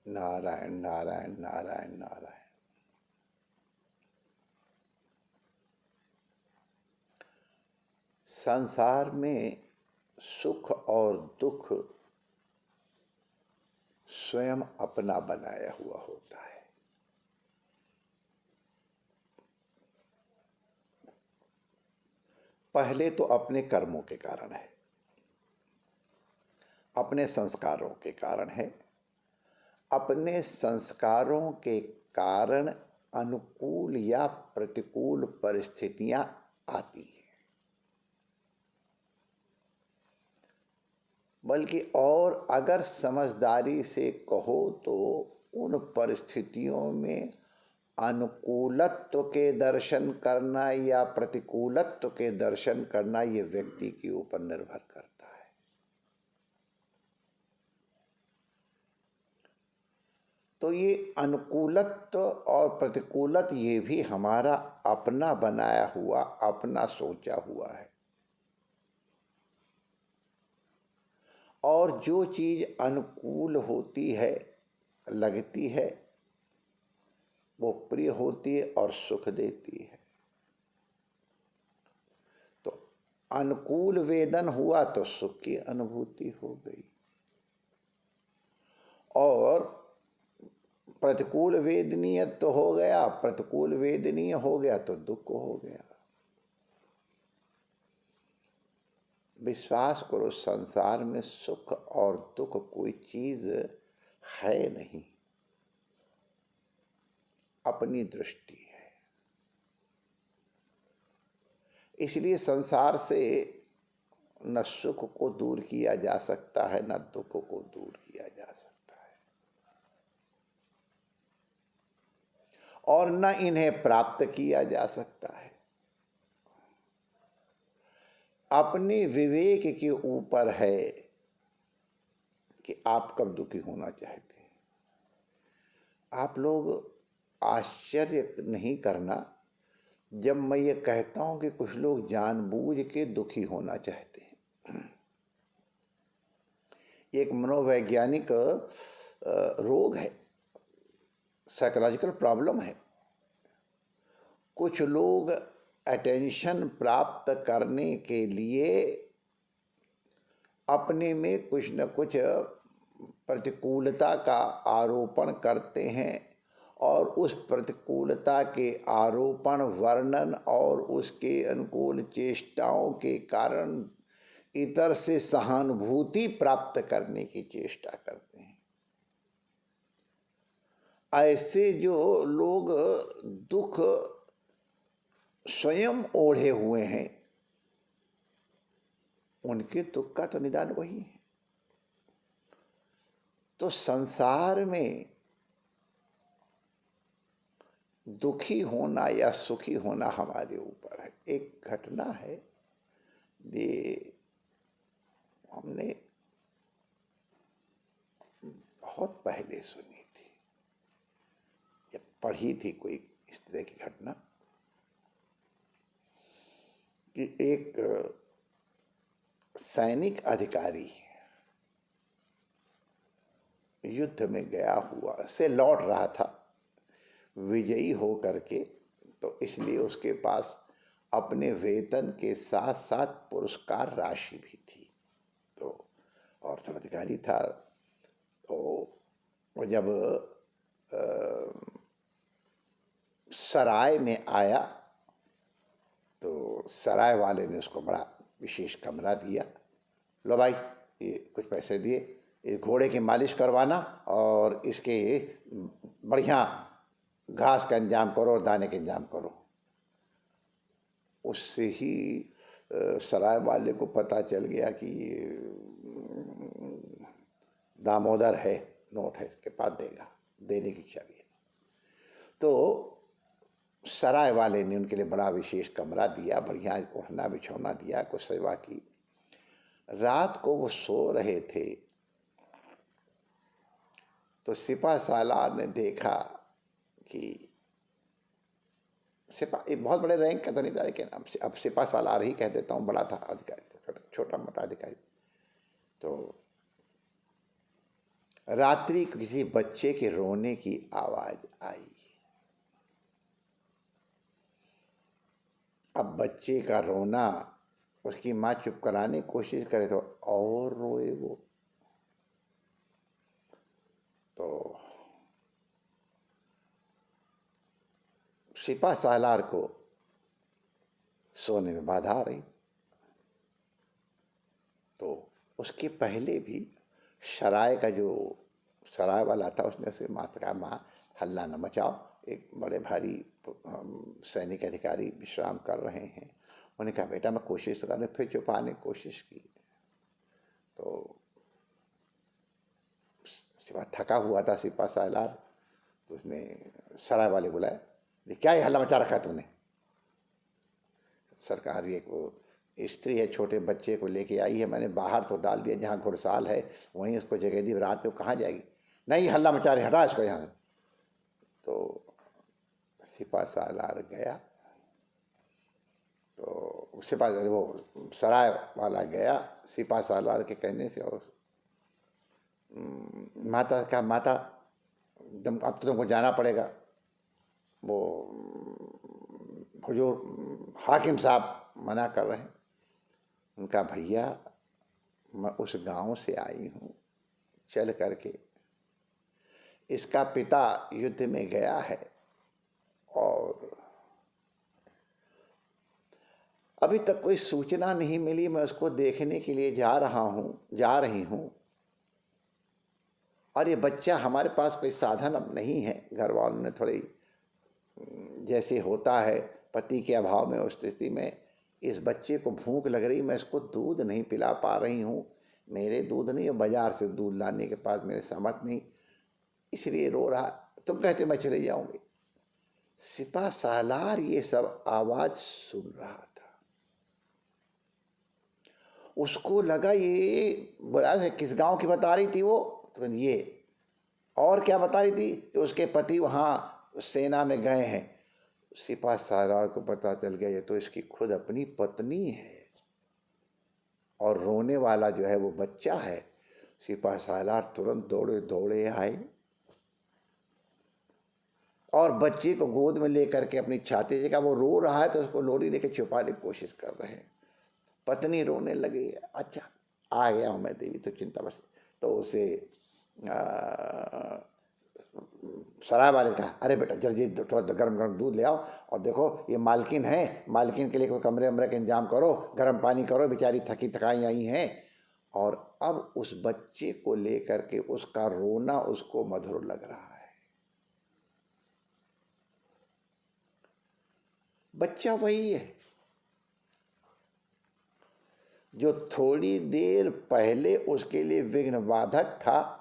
नारायण नारायण नारायण नारायण। संसार में सुख और दुख स्वयं अपना बनाया हुआ होता है। पहले तो अपने कर्मों के कारण है, अपने संस्कारों के कारण है। अपने संस्कारों के कारण अनुकूल या प्रतिकूल परिस्थितियां आती हैं। बल्कि और अगर समझदारी से कहो तो उन परिस्थितियों में अनुकूलत्व के दर्शन करना या प्रतिकूलत्व के दर्शन करना ये व्यक्ति के ऊपर निर्भर करता है। तो ये अनुकूलत्व और प्रतिकूलत्व ये भी हमारा अपना बनाया हुआ, अपना सोचा हुआ है। और जो चीज़ अनुकूल होती है, लगती है, वो प्रिय होती है और सुख देती है। तो अनुकूल वेदन हुआ तो सुख की अनुभूति हो गई, और प्रतिकूल वेदनीय तो हो गया, प्रतिकूल वेदनीय हो गया तो दुख हो गया। विश्वास करो, संसार में सुख और दुख कोई चीज है नहीं, अपनी दृष्टि है। इसलिए संसार से न सुख को दूर किया जा सकता है, न दुख को दूर किया जा सकता है, और न इन्हें प्राप्त किया जा सकता है। अपने विवेक के ऊपर है कि आप कब दुखी होना चाहते हैं। आप लोग आश्चर्य नहीं करना जब मैं ये कहता हूं कि कुछ लोग जानबूझ के दुखी होना चाहते हैं। एक मनोवैज्ञानिक रोग है, साइकोलॉजिकल प्रॉब्लम है। कुछ लोग अटेंशन प्राप्त करने के लिए अपने में कुछ न कुछ प्रतिकूलता का आरोपण करते हैं, और उस प्रतिकूलता के आरोपण, वर्णन और उसके अनुकूल चेष्टाओं के कारण इतर से सहानुभूति प्राप्त करने की चेष्टा करते हैं। ऐसे जो लोग दुख स्वयं ओढ़े हुए हैं, उनके दुख का तो निदान वही है। तो संसार में दुखी होना या सुखी होना हमारे ऊपर है। एक घटना है, ये हमने बहुत पहले सुनी थी, जब पढ़ी थी कोई इस तरह की घटना, कि एक सैनिक अधिकारी युद्ध में गया हुआ से लौट रहा था विजयी हो करके, तो इसलिए उसके पास अपने वेतन के साथ साथ पुरस्कार राशि भी थी। तो और अधिकारी था, तो वो जब सराय में आया तो सराय वाले ने उसको बड़ा विशेष कमरा दिया। लो भाई, ये कुछ पैसे दिए, ये घोड़े की मालिश करवाना और इसके बढ़िया घास का इंतजाम करो और दाने का इंतजाम करो। उससे ही सराय वाले को पता चल गया कि ये दामोदर है, नोट है, इसके पास देगा, देने की इच्छा भी है। तो सराय वाले ने उनके लिए बड़ा विशेष कमरा दिया, बढ़िया ओढ़ना बिछौना दिया, कुछ सेवा की। रात को वो सो रहे थे तो सिपा सालार ने देखा कि सिपा एक बहुत बड़े रैंक का था, नहीं था, लेकिन अब सिपा सालार ही कह देता हूँ, बड़ा था अधिकारी, छोटा मोटा अधिकारी। तो रात्रि को किसी बच्चे के रोने की आवाज आई। अब बच्चे का रोना उसकी माँ चुप कराने की कोशिश करे तो और रोए वो। तो सिपा सालार को सोने में बाधा आ रही। तो उसके पहले भी सराय का जो सराय वाला था उसने उसे माता कहा, माँ हल्ला न मचाओ, एक बड़े भारी सैनिक अधिकारी विश्राम कर रहे हैं। उन्होंने कहा बेटा मैं कोशिश करने, फिर छुपाने की कोशिश की तो सिपा थका हुआ था सिपा सालार। तो उसने सराय वाले बुलाए, क्या ये हल्ला मचा रखा है तुमने? सरकार एक वो स्त्री है, छोटे बच्चे को लेके आई है, मैंने बाहर तो डाल दिया जहाँ घुड़साल है वहीं उसको जगह दी, रात में कहाँ जाएगी? नहीं हल्ला मचा रहे, हटा इसको यहाँ। तो सिपा सालार गया, तो सिपा वो सराय वाला गया सिपा सालार के कहने से, और माता का माता अब तो तुमको जाना पड़ेगा, वो हुजूर हाकिम साहब मना कर रहे हैं। उनका भैया मैं उस गांव से आई हूँ चल करके, इसका पिता युद्ध में गया है और अभी तक कोई सूचना नहीं मिली, मैं उसको देखने के लिए जा रही हूँ। और ये बच्चा, हमारे पास कोई साधन अब नहीं है, घर वालों ने थोड़ी जैसे होता है पति के अभाव में, उस स्थिति में इस बच्चे को भूख लग रही, मैं इसको दूध नहीं पिला पा रही हूँ, मेरे दूध नहीं, बाजार से दूध लाने के पास मेरे समर्थ नहीं, इसलिए रो रहा। तुम कहते मैं चले जाऊंगी। सिपा सालार ये सब आवाज सुन रहा था। उसको लगा ये बोला किस गांव की बता रही थी वो, तो ये और क्या बता रही थी कि उसके पति वहाँ सेना में गए हैं। सिपा सालार को पता चल गया ये तो इसकी खुद अपनी पत्नी है और रोने वाला जो है वो बच्चा है। सिपा सालार तुरंत दौड़े दौड़े आए और बच्चे को गोद में लेकर के अपनी छाती से, वो रो रहा है तो उसको लोरी लेके छुपाने की कोशिश कर रहे हैं। पत्नी रोने लगी, अच्छा आ गया हूँ मैं देवी, तो चिंता बस। तो उसे सराय वाले कहा, अरे बेटा जल्दी थोड़ा गर्म गर्म दूध ले आओ, और देखो ये मालकिन है, मालकिन के लिए कोई कमरे वमरे का इंतजाम करो, गर्म पानी करो, बेचारी थकी थकाई आई हैं। और अब उस बच्चे को लेकर के उसका रोना उसको मधुर लग रहा है। बच्चा वही है जो थोड़ी देर पहले उसके लिए विघ्न बाधक था,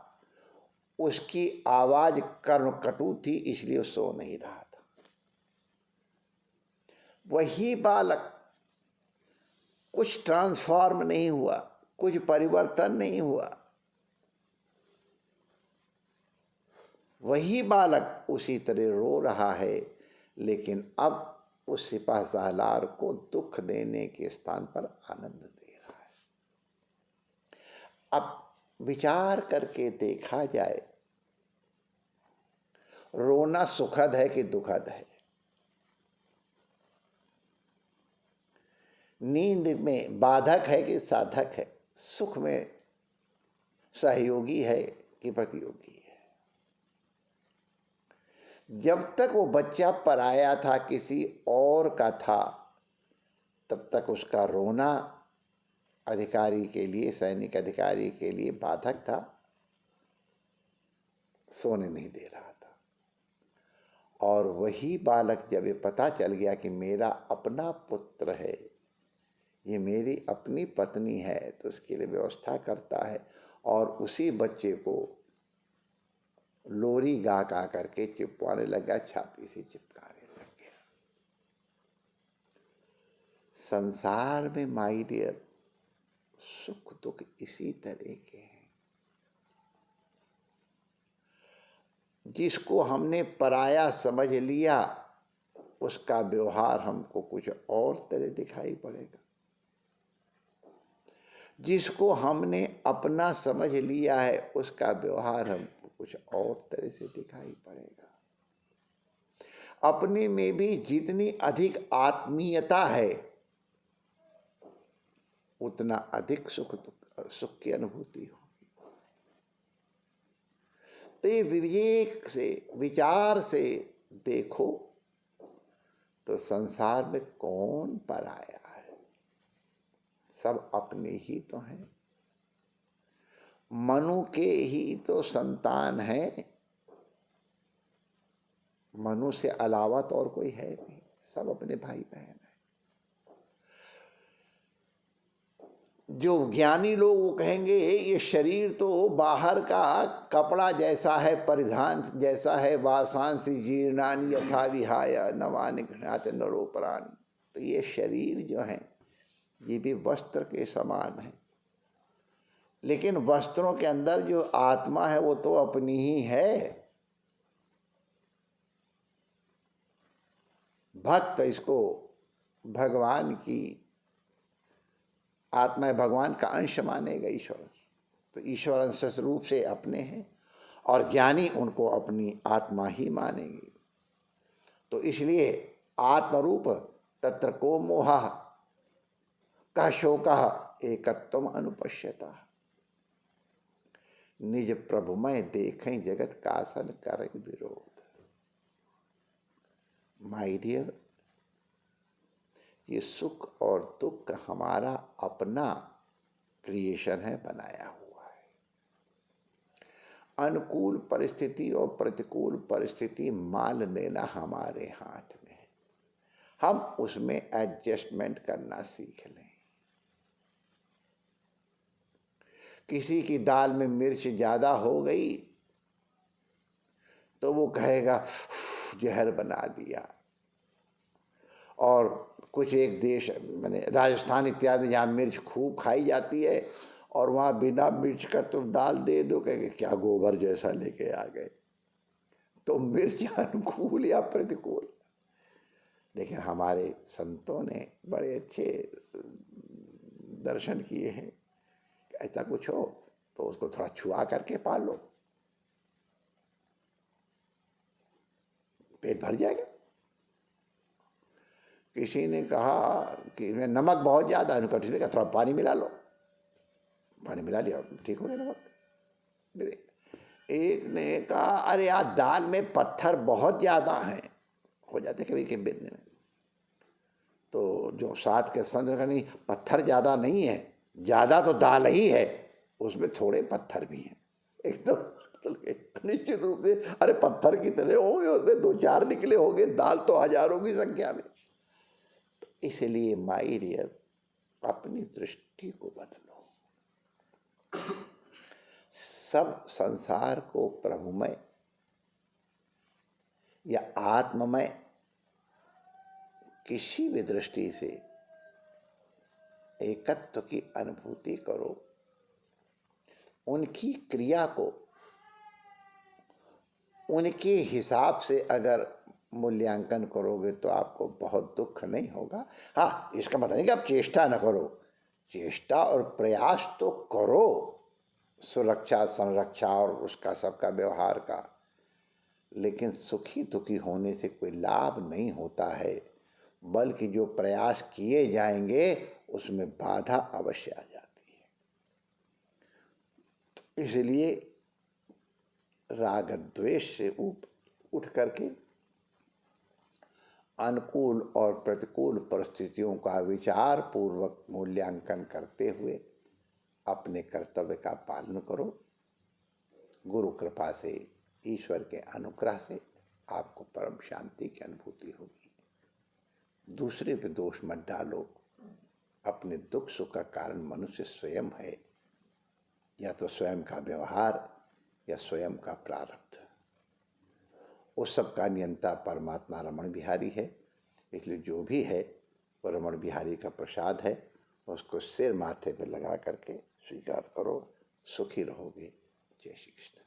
उसकी आवाज कर्म कटु थी, इसलिए सो नहीं रहा था। वही बालक, कुछ ट्रांसफॉर्म नहीं हुआ, कुछ परिवर्तन नहीं हुआ, वही बालक उसी तरह रो रहा है, लेकिन अब उस सिपा सालार को दुख देने के स्थान पर आनंद दे रहा है। अब विचार करके देखा जाए, रोना सुखद है कि दुखद है? नींद में बाधक है कि साधक है? सुख में सहयोगी है कि प्रतियोगी है? जब तक वो बच्चा पराया था, किसी और का था, तब तक उसका रोना अधिकारी के लिए, सैनिक अधिकारी के लिए बाधक था, सोने नहीं दे रहा था। और वही बालक जब ये पता चल गया कि मेरा अपना पुत्र है, ये मेरी अपनी पत्नी है, तो उसके लिए व्यवस्था करता है और उसी बच्चे को लोरी गा गा करके चिपवाने लगा, छाती से चिपकाने लग गया। संसार में माय डियर सुख दुख इसी तरह के हैं। जिसको हमने पराया समझ लिया, उसका व्यवहार हमको कुछ और तरह दिखाई पड़ेगा। जिसको हमने अपना समझ लिया है उसका व्यवहार हमको कुछ और तरह से दिखाई पड़ेगा। अपने में भी जितनी अधिक आत्मीयता है उतना अधिक सुख की अनुभूति होगी। तो ये विवेक से, विचार से देखो तो संसार में कौन पराया है, सब अपने ही तो हैं। मनु के ही तो संतान है, मनु से अलावा तो और कोई है नहीं, सब अपने भाई बहन हैं। जो ज्ञानी लोग वो कहेंगे ये शरीर तो बाहर का कपड़ा जैसा है, परिधान जैसा है, वासांसि जीर्णानि यथा विहाय नवानि गृह्णाति नरो प्राणि। तो ये शरीर जो है ये भी वस्त्र के समान है, लेकिन वस्त्रों के अंदर जो आत्मा है वो तो अपनी ही है। भक्त इसको भगवान की आत्मा, भगवान का अंश मानेगा ईश्वर, तो ईश्वर अंश रूप से अपने हैं, और ज्ञानी उनको अपनी आत्मा ही मानेंगे। तो इसलिए आत्मरूप तत्र को मोह कह शोकः एकत्वम अनुपश्यता। निज प्रभुमय देखें जगत कासन करें विरोध। माय डियर, ये सुख और दुख हमारा अपना क्रिएशन है, बनाया हुआ है। अनुकूल परिस्थिति और प्रतिकूल परिस्थिति मान लेना हमारे हाथ में है, हम उसमें एडजस्टमेंट करना सीख लें। किसी की दाल में मिर्च ज़्यादा हो गई तो वो कहेगा जहर बना दिया। और कुछ एक देश माने राजस्थान इत्यादि जहाँ मिर्च खूब खाई जाती है और वहाँ बिना मिर्च का तुम दाल दे दो, कहेंगे क्या गोबर जैसा लेके आ गए। तो मिर्च अनुकूल या प्रतिकूल। लेकिन हमारे संतों ने बड़े अच्छे दर्शन किए हैं, ऐसा कुछ हो तो उसको थोड़ा छुआ करके पालो, पेट भर जाएगा। किसी ने कहा कि मैं नमक बहुत ज़्यादा है, किसी ने कहा थोड़ा पानी मिला लो, पानी मिला लिया, ठीक हो गया नमक। एक ने कहा अरे यार दाल में पत्थर बहुत ज़्यादा हैं, हो जाते कभी कभी में। तो जो साथ के संत का नहीं, पत्थर ज़्यादा नहीं है, ज़्यादा तो दाल ही है, उसमें थोड़े पत्थर भी हैं। एकदम निश्चित रूप से अरे पत्थर की तरह होंगे, उसमें दो चार निकले होंगे, दाल तो हजारों की संख्या में। तो इसलिए माय डियर, अपनी दृष्टि को बदलो। सब संसार को प्रभुमय या आत्ममय किसी भी दृष्टि से एकत्व की अनुभूति करो। उनकी क्रिया को उनके हिसाब से अगर मूल्यांकन करोगे तो आपको बहुत दुख नहीं होगा। हाँ, इसका मतलब नहीं कि आप चेष्टा न करो, चेष्टा और प्रयास तो करो, सुरक्षा संरक्षा और उसका सबका व्यवहार का। लेकिन सुखी दुखी होने से कोई लाभ नहीं होता है, बल्कि जो प्रयास किए जाएंगे उसमें बाधा अवश्य आ जाती है। तो इसलिए राग द्वेष से उठ करके अनुकूल और प्रतिकूल परिस्थितियों का विचार पूर्वक मूल्यांकन करते हुए अपने कर्तव्य का पालन करो। गुरु कृपा से, ईश्वर के अनुग्रह से आपको परम शांति की अनुभूति होगी। दूसरे पे दोष मत डालो। अपने दुख सुख का कारण मनुष्य स्वयं है, या तो स्वयं का व्यवहार या स्वयं का प्रारब्ध। उस सब का नियंता परमात्मा रमण बिहारी है। इसलिए जो भी है वो रमण बिहारी का प्रसाद है, उसको सिर माथे पर लगा करके स्वीकार करो, सुखी रहोगे। जय श्री कृष्ण।